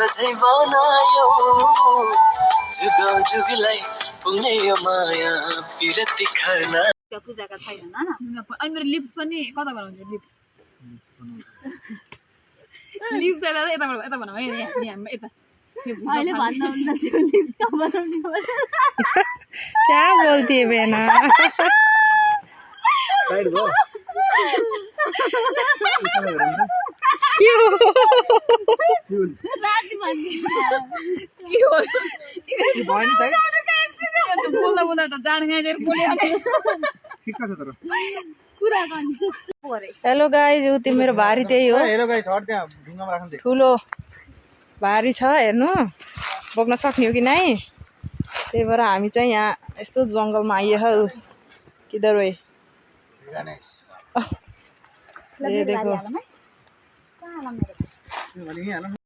झै बनायो जुग जुगलाई पुग्ने यो माया पिरती खाना पूजाका छैन न अनि मेरो लिप्स पनि कता बनाउँछु लिप्स लिप्स यता बनाऊ है यहाँ यता अहिले भन्नु हुन्छ त्यो लिप्स कहाँ बनाउने क्या बोलती है बेना साइड गो क्यों राति भन्ने यो भएन साइड बोल्दा बोल्दा त जान गएर बोल्यो ठिक छ तर कुरा गर्ने हेलो गाइज उति मेरो भारी त्यही हो हेलो गाइस हट त्यहाँ ढुङ्गामा राख्नु दे ठुलो भारी छ हेर्नु बोक्न सक्ने हो कि नै त्यही भएर हामी चाहिँ यहाँ यस्तो जङ्गलमा आइए हौ किधर हो ये देखो भने यहाँ